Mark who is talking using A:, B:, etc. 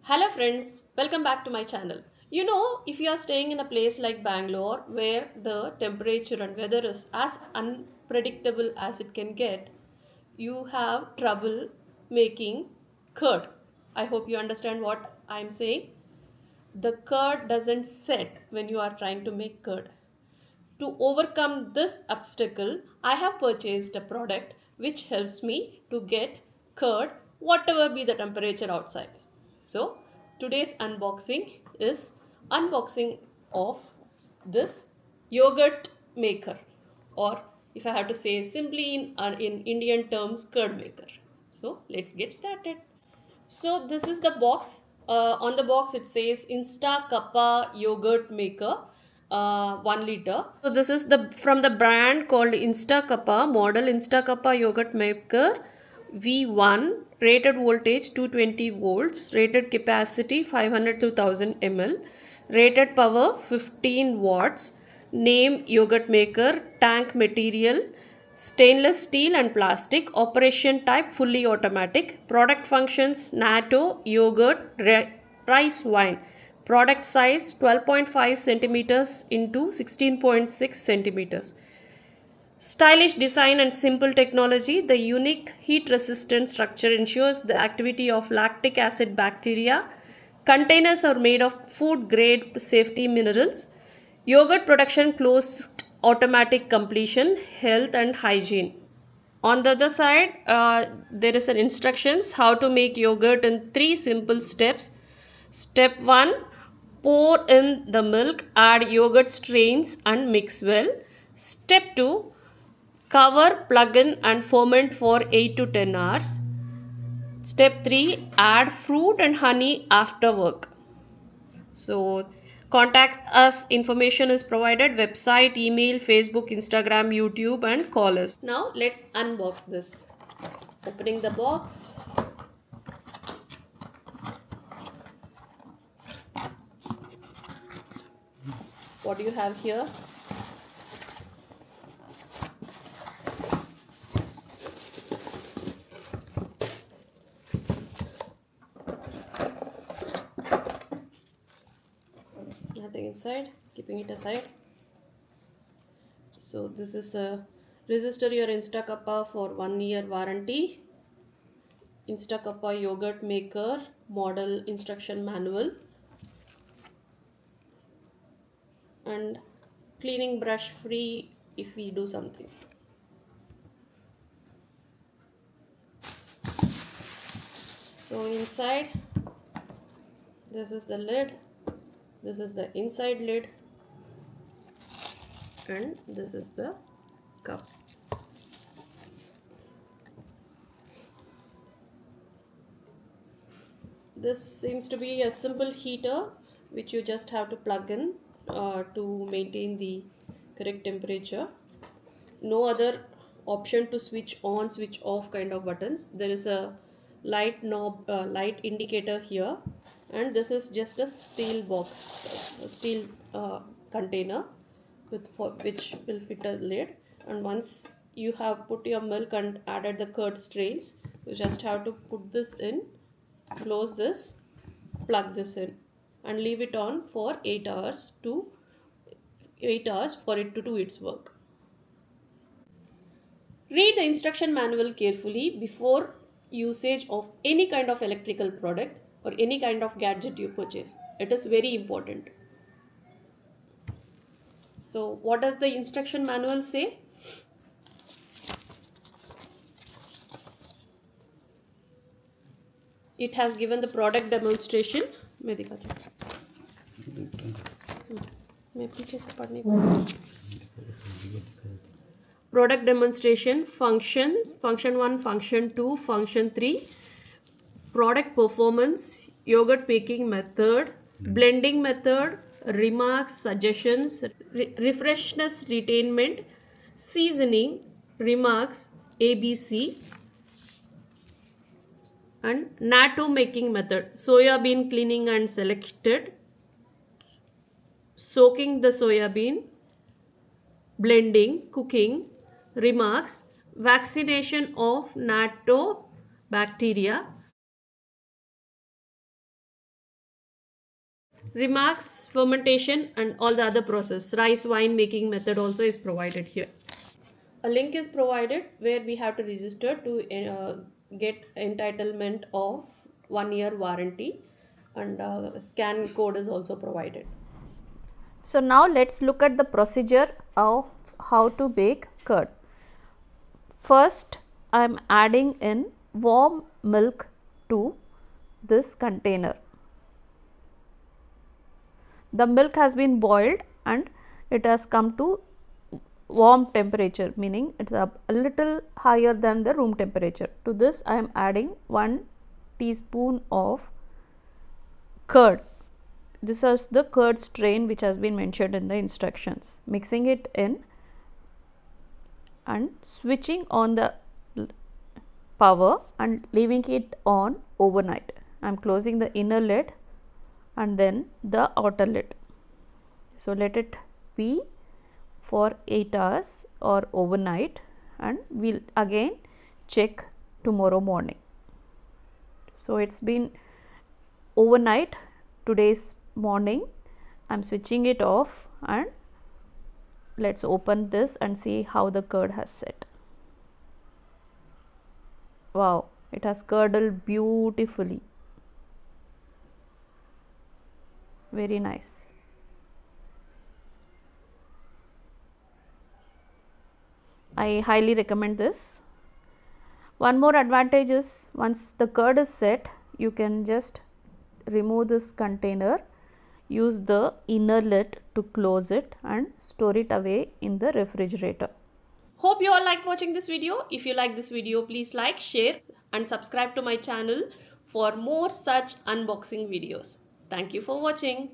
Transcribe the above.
A: Hello friends, welcome back to my channel. If you are staying in a place like Bangalore where the temperature and weather is as unpredictable as it can get, you have trouble making curd. I hope you understand what I'm saying. The curd doesn't set when you are trying to make curd. To overcome this obstacle, I have purchased a product which helps me to get curd whatever be the temperature outside. So, today's unboxing is unboxing of this yogurt maker, or if I have to say simply in Indian terms, curd maker. So, let's get started. So this is the box. On the box it says InstaCuppa yogurt maker, 1 liter. So this is the from the brand called InstaCuppa, model InstaCuppa yogurt maker V1, rated voltage 220 volts, rated capacity 500 to 1000 ml, rated power 15 watts, name yogurt maker, tank material stainless steel and plastic, operation type fully automatic, product functions natto, yogurt, rice wine, product size 12.5 centimeters into 16.6 centimeters. Stylish design and simple technology, the unique heat resistant structure ensures the activity of lactic acid bacteria. Containers are made of food grade safety minerals. Yogurt production closed automatic completion, health and hygiene. On the other side, there is an instructions how to make yogurt in 3 simple steps. Step 1, pour in the milk, add yogurt strains and mix well. Step 2, cover, plug in and ferment for 8 to 10 hours. Step 3, add fruit and honey after work. So contact us, information is provided, website, email, Facebook, Instagram, YouTube and call us. Now let's unbox this. Opening the box. What do you have here? Nothing inside, keeping it aside. So this is a register your InstaCuppa for 1 year warranty. InstaCuppa yogurt maker model instruction manual and cleaning brush free if we do something. So inside, this is the lid, this is the inside lid, and this is the cup. This seems to be a simple heater which you just have to plug in to maintain the correct temperature. No other option to switch on, switch off kind of buttons. There is a light knob, light indicator here, and this is just a steel box, a steel container which will fit a lid. And once you have put your milk and added the curd strains, you just have to put this in, close this, plug this in and leave it on for 8 hours for it to do its work. Read the instruction manual carefully before usage of any kind of electrical product or any kind of gadget you purchase. It is very important. So what does the instruction manual say? It has given the product demonstration. मैं दिखाती हूँ. मैं पीछे से पढ़ने को. Product demonstration, function 1, function 2, function 3, product performance, yogurt making method, blending method, remarks, suggestions, refreshness retainment, seasoning, remarks, ABC, and natto making method, soya bean cleaning and selected, soaking the soya bean, blending, cooking, remarks, vaccination of natto bacteria, Remarks, fermentation, and all the other process. Rice wine making method also is provided here. A link is provided where we have to register to get entitlement of 1 year warranty, and scan code is also provided.
B: So now let's look at the procedure of how to bake curd. First, I am adding in warm milk to this container. The milk has been boiled and it has come to warm temperature, meaning it's a little higher than the room temperature. To this I am adding 1 teaspoon of curd. This is the curd strain which has been mentioned in the instructions. Mixing it in and switching on the power and leaving it on overnight. I am closing the inner lid and then the outer lid. So let it be for 8 hours or overnight, and we'll again check tomorrow morning. So it's been overnight. Today's morning I'm switching it off, and let's open this and see how the curd has set. Wow, it has curdled beautifully. Very nice. I highly recommend this. One more advantage is, once the curd is set, you can just remove this container, use the inner lid to close it and store it away in the refrigerator.
A: Hope you all liked watching this video. If you like this video, please like, share, and subscribe to my channel for more such unboxing videos. Thank you for watching.